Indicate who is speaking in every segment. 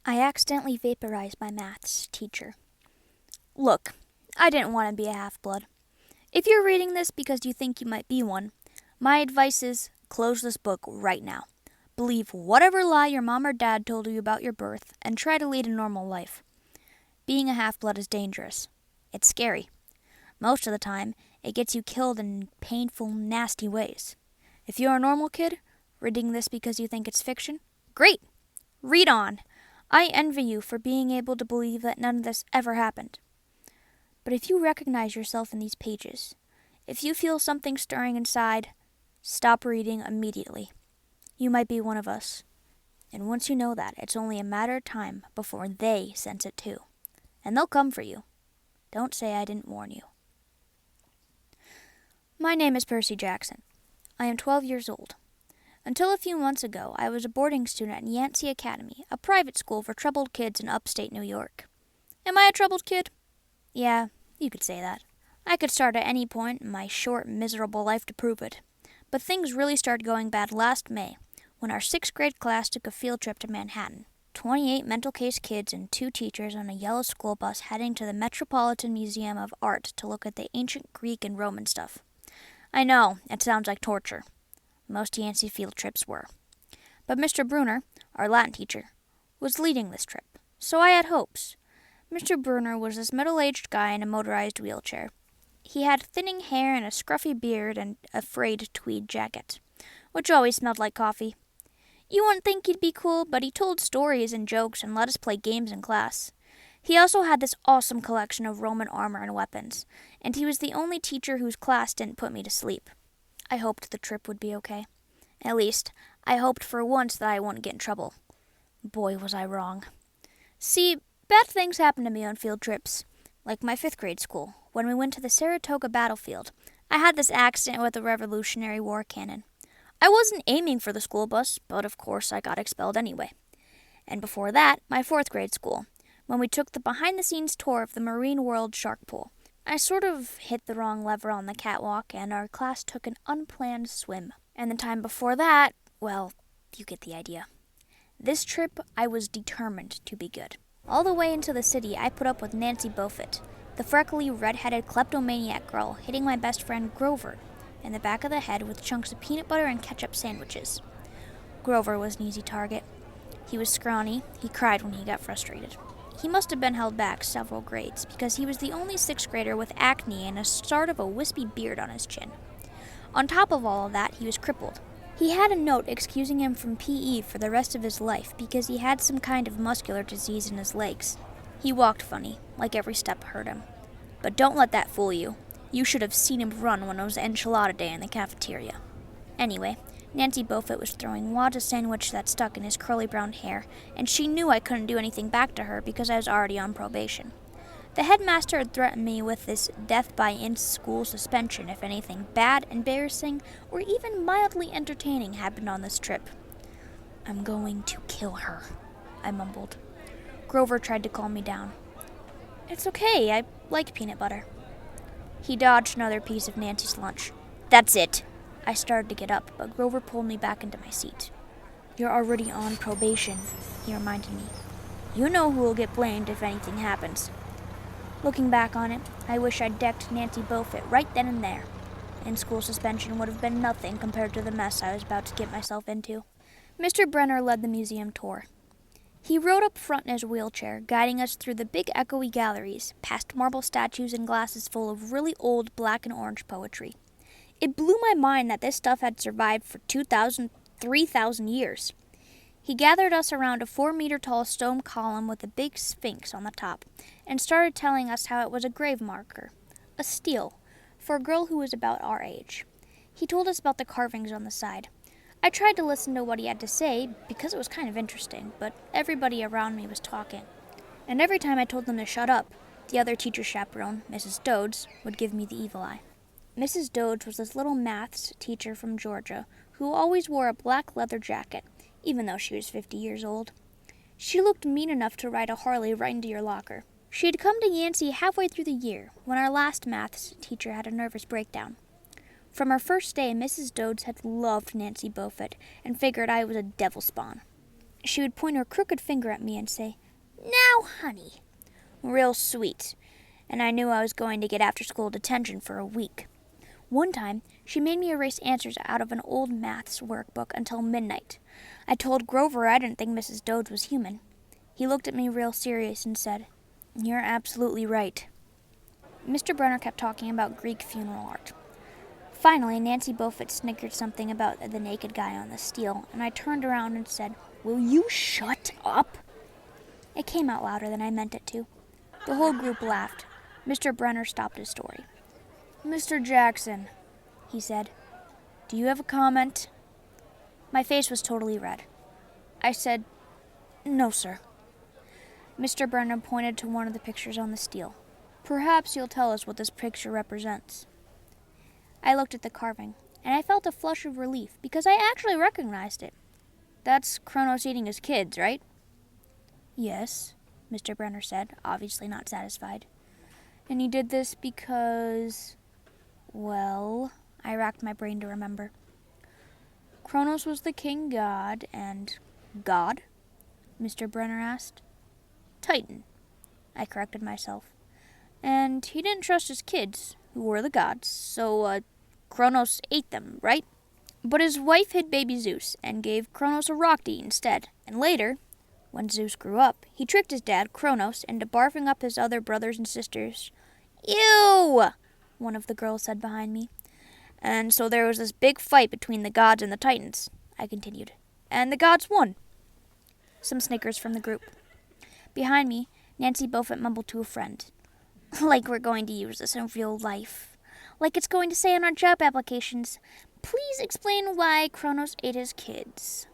Speaker 1: I accidentally vaporized my maths teacher. Look, I didn't want to be a half-blood. If you're reading this because you think you might be one, my advice is close this book right now. Believe whatever lie your mom or dad told you about your birth and try to lead a normal life. Being a half-blood is dangerous. It's scary. Most of the time, it gets you killed in painful, nasty ways. If you're a normal kid, reading this because you think it's fiction, great! Read on! I envy you for being able to believe that none of this ever happened. But if you recognize yourself in these pages, if you feel something stirring inside, stop reading immediately. You might be one of us. And once you know that, it's only a matter of time before they sense it too. And they'll come for you. Don't say I didn't warn you. My name is Percy Jackson. I am 12 years old. Until a few months ago, I was a boarding student at Yancey Academy, a private school for troubled kids in upstate New York. Am I a troubled kid? Yeah, you could say that. I could start at any point in my short, miserable life to prove it. But things really started going bad last May, when our 6th grade class took a field trip to Manhattan. 28 mental case kids and 2 teachers on a yellow school bus heading to the Metropolitan Museum of Art to look at the ancient Greek and Roman stuff. I know, it sounds like torture. Most Yancey field trips were. But Mr. Bruner, our Latin teacher, was leading this trip, so I had hopes. Mr. Bruner was this middle-aged guy in a motorized wheelchair. He had thinning hair and a scruffy beard and a frayed tweed jacket, which always smelled like coffee. You wouldn't think he'd be cool, but he told stories and jokes and let us play games in class. He also had this awesome collection of Roman armor and weapons, and he was the only teacher whose class didn't put me to sleep. I hoped the trip would be okay. At least, I hoped for once that I wouldn't get in trouble. Boy, was I wrong. See, bad things happen to me on field trips, like my 5th grade school. When we went to the Saratoga battlefield, I had this accident with a Revolutionary War cannon. I wasn't aiming for the school bus, but of course I got expelled anyway. And before that, my 4th grade school, when we took the behind-the-scenes tour of the Marine World Shark Pool. I sort of hit the wrong lever on the catwalk, and our class took an unplanned swim. And the time before that, well, you get the idea. This trip, I was determined to be good. All the way into the city, I put up with Nancy Beaufort, the freckly, red-headed kleptomaniac girl hitting my best friend Grover in the back of the head with chunks of peanut butter and ketchup sandwiches. Grover was an easy target. He was scrawny. He cried when he got frustrated. He must have been held back several grades because he was the only 6th grader with acne and a start of a wispy beard on his chin. On top of all of that, he was crippled. He had a note excusing him from PE for the rest of his life because he had some kind of muscular disease in his legs. He walked funny, like every step hurt him. But don't let that fool you. You should have seen him run when it was enchilada day in the cafeteria. Anyway, Nancy Beaufort was throwing wads of sandwich that stuck in his curly brown hair, and she knew I couldn't do anything back to her because I was already on probation. The headmaster had threatened me with this death by in-school suspension if anything bad, embarrassing, or even mildly entertaining happened on this trip. I'm going to kill her, I mumbled. Grover tried to calm me down. It's okay, I like peanut butter. He dodged another piece of Nancy's lunch. That's it. I started to get up, but Grover pulled me back into my seat. You're already on probation, he reminded me. You know who will get blamed if anything happens. Looking back on it, I wish I'd decked Nancy Beaufort right then and there. In-school suspension would have been nothing compared to the mess I was about to get myself into. Mr. Brenner led the museum tour. He rode up front in his wheelchair, guiding us through the big echoey galleries, past marble statues and glasses full of really old black and orange poetry. It blew my mind that this stuff had survived for 2,000, 3,000 years. He gathered us around a 4-meter-tall stone column with a big sphinx on the top, and started telling us how it was a grave marker, a steal, for a girl who was about our age. He told us about the carvings on the side. I tried to listen to what he had to say, because it was kind of interesting, but everybody around me was talking. And every time I told them to shut up, the other teacher chaperone, Mrs. Dodds, would give me the evil eye. Mrs. Dodds was this little maths teacher from Georgia who always wore a black leather jacket, even though she was 50 years old. She looked mean enough to ride a Harley right into your locker. She had come to Yancey halfway through the year, when our last maths teacher had a nervous breakdown. From our first day, Mrs. Dodds had loved Nancy Beaufort and figured I was a devil spawn. She would point her crooked finger at me and say, "Now, honey." Real sweet. And I knew I was going to get after-school detention for a week. One time, she made me erase answers out of an old maths workbook until midnight. I told Grover I didn't think Mrs. Dodge was human. He looked at me real serious and said, "You're absolutely right." Mr. Brenner kept talking about Greek funeral art. Finally, Nancy Beaufort snickered something about the naked guy on the steel, and I turned around and said, "Will you shut up?" It came out louder than I meant it to. The whole group laughed. Mr. Brenner stopped his story. "Mr. Jackson," he said, "do you have a comment?" My face was totally red. I said, "No, sir." Mr. Brenner pointed to one of the pictures on the steel. "Perhaps you'll tell us what this picture represents." I looked at the carving, and I felt a flush of relief because I actually recognized it. "That's Kronos eating his kids, right?" "Yes," Mr. Brenner said, obviously not satisfied. "And he did this because..." Well, I racked my brain to remember. "Kronos was the king god, and..." "God?" Mr. Brenner asked. "Titan," I corrected myself. "And he didn't trust his kids, who were the gods, so, Kronos ate them, right? But his wife hid baby Zeus and gave Kronos a rock to eat instead, and later, when Zeus grew up, he tricked his dad, Kronos, into barfing up his other brothers and sisters." "Ew!" one of the girls said behind me. "And so there was this big fight between the gods and the Titans," I continued. "And the gods won." Some snickers from the group. Behind me, Nancy Beaufort mumbled to a friend, "Like we're going to use this in real life. Like it's going to say on our job applications, 'Please explain why Kronos ate his kids.'"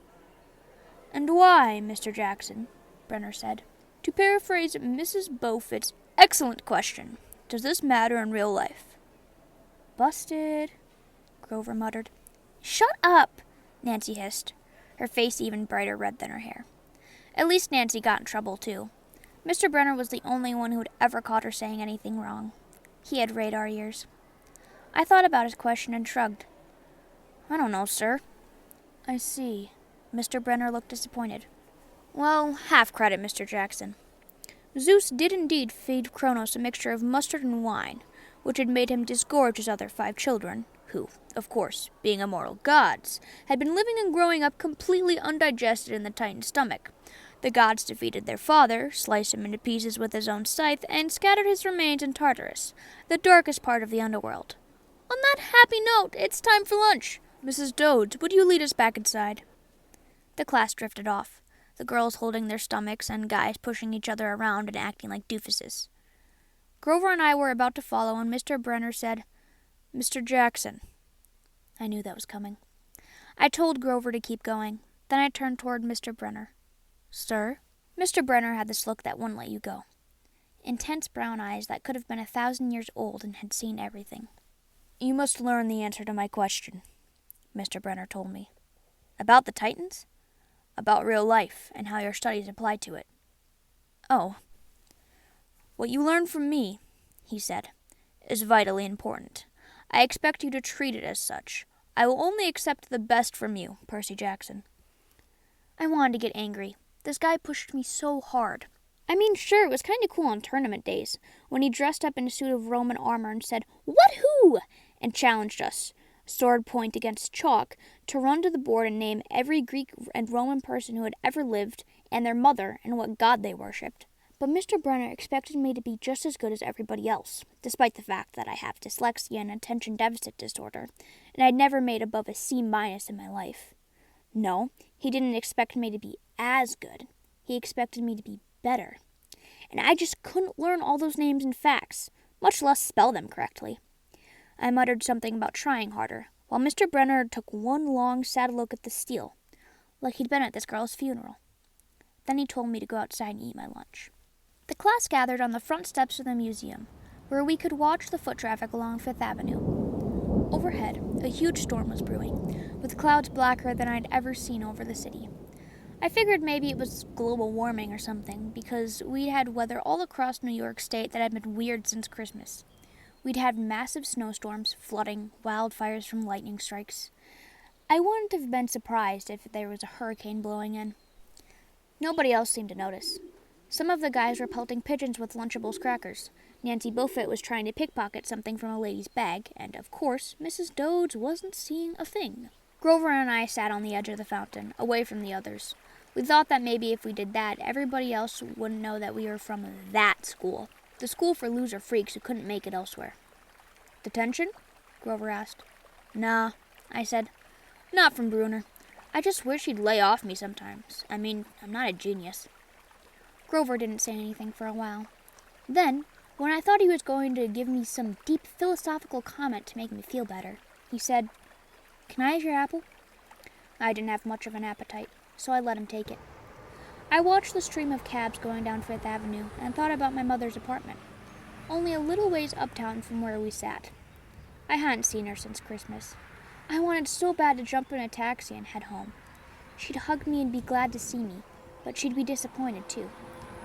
Speaker 1: "And why, Mr. Jackson," Brenner said, "to paraphrase Mrs. Beaufort's excellent question, does this matter in real life?" "Busted," Grover muttered. "Shut up," Nancy hissed, her face even brighter red than her hair. At least Nancy got in trouble, too. Mr. Brenner was the only one who had ever caught her saying anything wrong. He had radar ears. I thought about his question and shrugged. "I don't know, sir." "I see." Mr. Brenner looked disappointed. "Well, half credit, Mr. Jackson. Zeus did indeed feed Kronos a mixture of mustard and wine, which had made him disgorge his other 5 children, who, of course, being immortal gods, had been living and growing up completely undigested in the Titan's stomach. The gods defeated their father, sliced him into pieces with his own scythe, and scattered his remains in Tartarus, the darkest part of the underworld. On that happy note, it's time for lunch. Mrs. Dodge, would you lead us back inside?" The class drifted off, the girls holding their stomachs and guys pushing each other around and acting like doofuses. Grover and I were about to follow when Mr. Brenner said, "Mr. Jackson." I knew that was coming. I told Grover to keep going. Then I turned toward Mr. Brenner. "Sir?" Mr. Brenner had this look that wouldn't let you go. Intense brown eyes that could have been 1,000 years old and had seen everything. "You must learn the answer to my question," Mr. Brenner told me. "About the Titans? About real life and how your studies apply to it." "Oh." "What you learn from me," he said, "is vitally important. I expect you to treat it as such. I will only accept the best from you, Percy Jackson." I wanted to get angry. This guy pushed me so hard. I mean, sure, it was kind of cool on tournament days, when he dressed up in a suit of Roman armor and said, "What who?" and challenged us, sword point against chalk, to run to the board and name every Greek and Roman person who had ever lived, and their mother, and what god they worshipped. But Mr. Brenner expected me to be just as good as everybody else, despite the fact that I have dyslexia and attention deficit disorder, and I'd never made above a C- in my life. No, he didn't expect me to be as good. He expected me to be better. And I just couldn't learn all those names and facts, much less spell them correctly. I muttered something about trying harder, while Mr. Brenner took one long, sad look at the steel, like he'd been at this girl's funeral. Then he told me to go outside and eat my lunch. The class gathered on the front steps of the museum, where we could watch the foot traffic along Fifth Avenue. Overhead, a huge storm was brewing, with clouds blacker than I'd ever seen over the city. I figured maybe it was global warming or something, because we'd had weather all across New York State that had been weird since Christmas. We'd had massive snowstorms, flooding, wildfires from lightning strikes. I wouldn't have been surprised if there was a hurricane blowing in. Nobody else seemed to notice. Some of the guys were pelting pigeons with Lunchables crackers. Nancy Beaufort was trying to pickpocket something from a lady's bag, and of course, Mrs. Dodds wasn't seeing a thing. Grover and I sat on the edge of the fountain, away from the others. We thought that maybe if we did that, everybody else wouldn't know that we were from that school. The school for loser freaks who couldn't make it elsewhere. Detention? Grover asked. Nah, I said. Not from Bruner. I just wish he'd lay off me sometimes. I mean, I'm not a genius. Grover didn't say anything for a while. Then, when I thought he was going to give me some deep philosophical comment to make me feel better, he said, Can I have your apple? I didn't have much of an appetite, so I let him take it. I watched the stream of cabs going down Fifth Avenue and thought about my mother's apartment, only a little ways uptown from where we sat. I hadn't seen her since Christmas. I wanted so bad to jump in a taxi and head home. She'd hug me and be glad to see me, but she'd be disappointed too.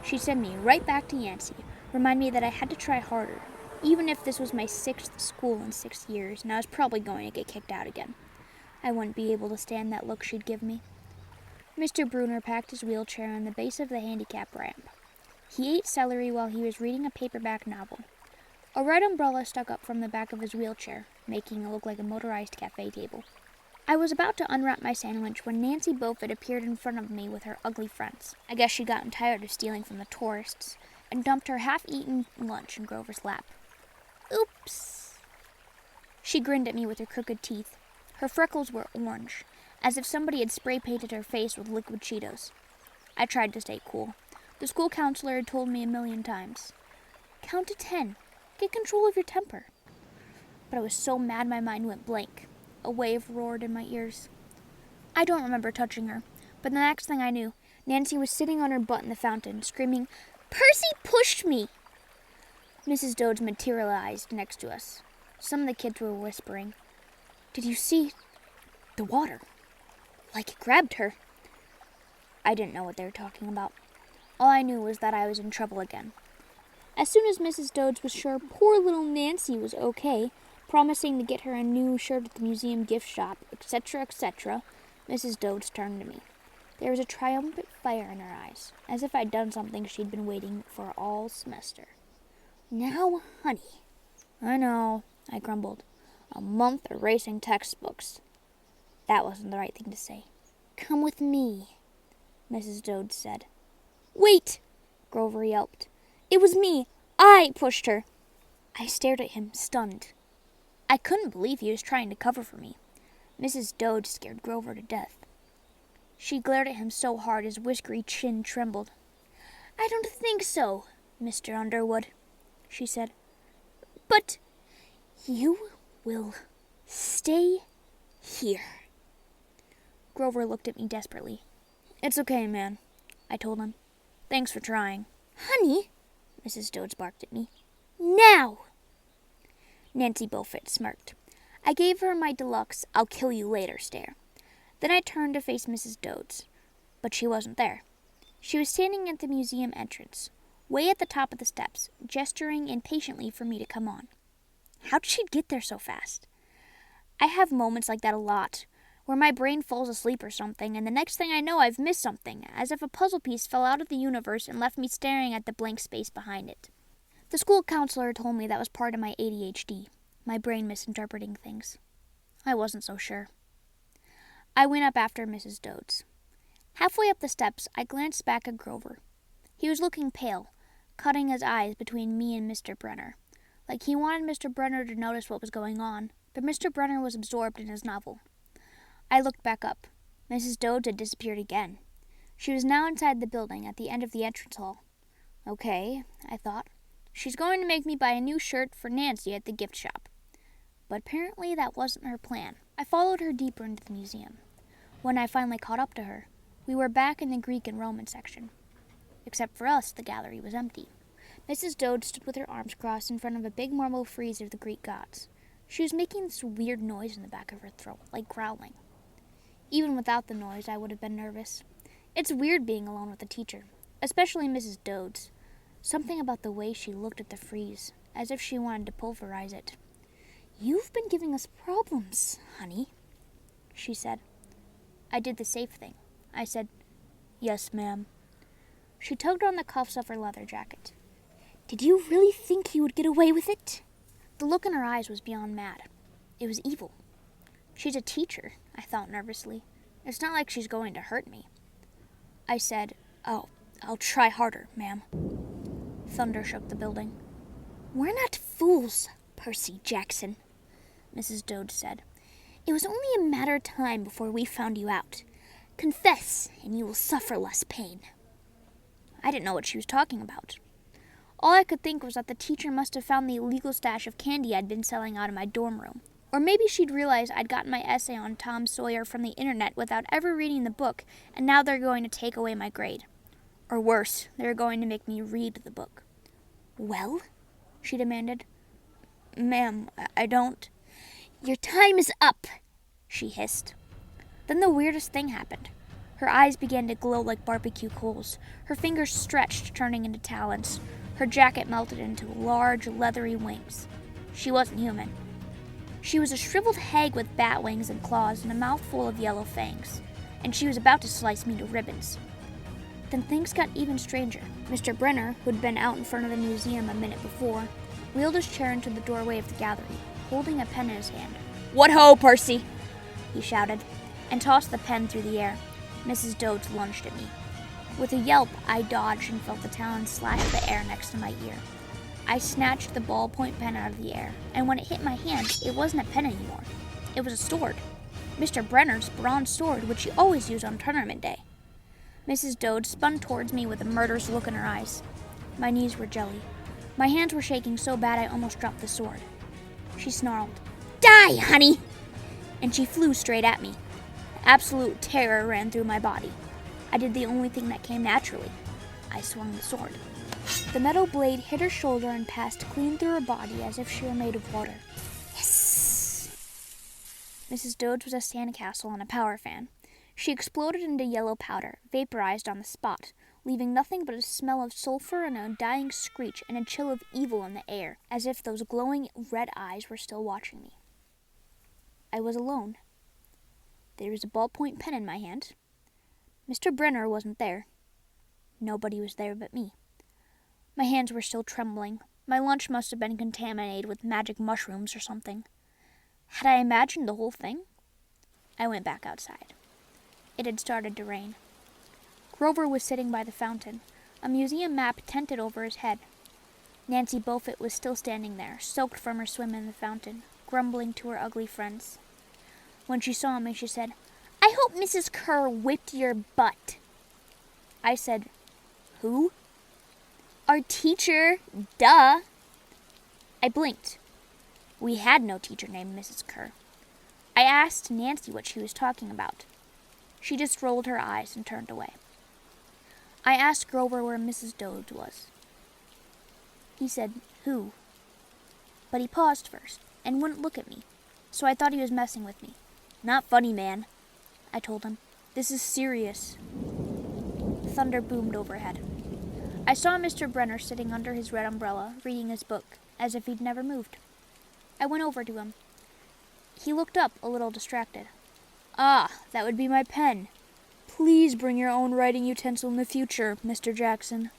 Speaker 1: She'd send me right back to Yancey, remind me that I had to try harder, even if this was my 6th school in 6 years and I was probably going to get kicked out again. I wouldn't be able to stand that look she'd give me. Mr. Bruner packed his wheelchair on the base of the handicap ramp. He ate celery while he was reading a paperback novel. A red umbrella stuck up from the back of his wheelchair, making it look like a motorized cafe table. I was about to unwrap my sandwich when Nancy Beaufort appeared in front of me with her ugly friends. I guess she'd gotten tired of stealing from the tourists, and dumped her half-eaten lunch in Grover's lap. Oops! She grinned at me with her crooked teeth. Her freckles were orange, as if somebody had spray-painted her face with liquid Cheetos. I tried to stay cool. The school counselor had told me 1,000,000 times, Count to 10. Get control of your temper. But I was so mad my mind went blank. A wave roared in my ears. I don't remember touching her, but the next thing I knew, Nancy was sitting on her butt in the fountain, screaming, Percy pushed me! Mrs. Dodds materialized next to us. Some of the kids were whispering, Did you see the water? Like it grabbed her. I didn't know what they were talking about. All I knew was that I was in trouble again. As soon as Mrs. Dodds was sure poor little Nancy was okay, promising to get her a new shirt at the museum gift shop, etc., etc., Mrs. Dodds turned to me. There was a triumphant fire in her eyes, as if I'd done something she'd been waiting for all semester. Now, honey. I know, I grumbled. A month erasing textbooks. That wasn't the right thing to say. Come with me, Mrs. Dodds said. Wait, Grover yelped. It was me. I pushed her. I stared at him, stunned. I couldn't believe he was trying to cover for me. Mrs. Dodds scared Grover to death. She glared at him so hard his whiskery chin trembled. I don't think so, Mr. Underwood, she said. But you will stay here. Grover looked at me desperately. It's okay, man, I told him. Thanks for trying. Honey, Mrs. Dodds barked at me. Now! Nancy Beaufort smirked. I gave her my deluxe I'll kill you later stare. Then I turned to face Mrs. Dodds, but she wasn't there. She was standing at the museum entrance, way at the top of the steps, gesturing impatiently for me to come on. How did she get there so fast? I have moments like that a lot, where my brain falls asleep or something, and the next thing I know I've missed something, as if a puzzle piece fell out of the universe and left me staring at the blank space behind it. The school counselor told me that was part of my ADHD, my brain misinterpreting things. I wasn't so sure. I went up after Mrs. Dodds. Halfway up the steps, I glanced back at Grover. He was looking pale, cutting his eyes between me and Mr. Brenner, like he wanted Mr. Brenner to notice what was going on, but Mr. Brenner was absorbed in his novel. I looked back up. Mrs. Dodds had disappeared again. She was now inside the building at the end of the entrance hall. Okay, I thought. She's going to make me buy a new shirt for Nancy at the gift shop. But apparently that wasn't her plan. I followed her deeper into the museum. When I finally caught up to her, we were back in the Greek and Roman section. Except for us, the gallery was empty. Mrs. Dodds stood with her arms crossed in front of a big marble frieze of the Greek gods. She was making this weird noise in the back of her throat, like growling. Even without the noise, I would have been nervous. It's weird being alone with a teacher, especially Mrs. Dodds. Something about the way she looked at the frieze, as if she wanted to pulverize it. You've been giving us problems, honey, she said. I did the safe thing. I said, Yes, ma'am. She tugged on the cuffs of her leather jacket. "Did you really think you would get away with it?" The look in her eyes was beyond mad. It was evil. "She's a teacher," I thought nervously. "It's not like she's going to hurt me." I said, I'll try harder, ma'am." Thunder shook the building. "We're not fools, Percy Jackson," Mrs. Dode said. "It was only a matter of time before we found you out. Confess, and you will suffer less pain." I didn't know what she was talking about. All I could think was that the teacher must have found the illegal stash of candy I'd been selling out of my dorm room. Or maybe she'd realized I'd gotten my essay on Tom Sawyer from the internet without ever reading the book, and now they're going to take away my grade. Or worse, they're going to make me read the book. "Well?" she demanded. "Ma'am, I don't—" "Your time is up," she hissed. Then the weirdest thing happened. Her eyes began to glow like barbecue coals. Her fingers stretched, turning into talons. Her jacket melted into large, leathery wings. She wasn't human. She was a shriveled hag with bat wings and claws and a mouthful of yellow fangs, and she was about to slice me to ribbons. Then things got even stranger. Mr. Brenner, who'd been out in front of the museum a minute before, wheeled his chair into the doorway of the gallery, holding a pen in his hand. "What ho, Percy!" he shouted, and tossed the pen through the air. Mrs. Dode lunged at me. With a yelp, I dodged and felt the talons slash the air next to my ear. I snatched the ballpoint pen out of the air, and when it hit my hand, it wasn't a pen anymore. It was a sword. Mr. Brenner's bronze sword, which he always used on tournament day. Mrs. Dode spun towards me with a murderous look in her eyes. My knees were jelly. My hands were shaking so bad I almost dropped the sword. She snarled, "Die, honey!" And she flew straight at me. Absolute terror ran through my body. I did the only thing that came naturally. I swung the sword. The metal blade hit her shoulder and passed clean through her body as if she were made of water. Yes! Mrs. Dode was a sandcastle on a power fan. She exploded into yellow powder, vaporized on the spot, leaving nothing but a smell of sulfur and a dying screech and a chill of evil in the air, as if those glowing red eyes were still watching me. I was alone. There was a ballpoint pen in my hand. Mr. Brenner wasn't there. Nobody was there but me. My hands were still trembling. My lunch must have been contaminated with magic mushrooms or something. Had I imagined the whole thing? I went back outside. It had started to rain. Grover was sitting by the fountain, a museum map tented over his head. Nancy Beaufort was still standing there, soaked from her swim in the fountain, grumbling to her ugly friends. When she saw me, she said, "I hope Mrs. Kerr whipped your butt." I said, "Who?" "Our teacher, duh." I blinked. We had no teacher named Mrs. Kerr. I asked Nancy what she was talking about. She just rolled her eyes and turned away. I asked Grover where Mrs. Dode was. He said, "Who?" But he paused first and wouldn't look at me, so I thought he was messing with me. "Not funny, man," I told him. "This is serious." Thunder boomed overhead. I saw Mr. Brenner sitting under his red umbrella, reading his book, as if he'd never moved. I went over to him. He looked up, a little distracted. "Ah, that would be my pen. Please bring your own writing utensil in the future, Mr. Jackson."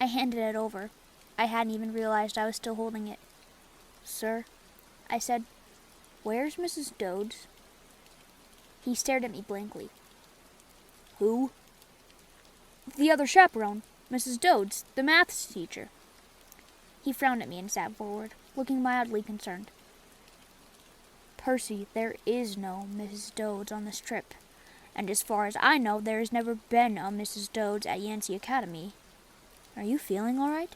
Speaker 1: I handed it over. I hadn't even realized I was still holding it. "Sir," I said, "where's Mrs. Dode?" He stared at me blankly. "Who?" "The other chaperone, Mrs. Dode, the maths teacher." He frowned at me and sat forward, looking mildly concerned. "Percy, there is no Mrs. Dode on this trip, and as far as I know, there has never been a Mrs. Dode at Yancey Academy. Are you feeling all right?"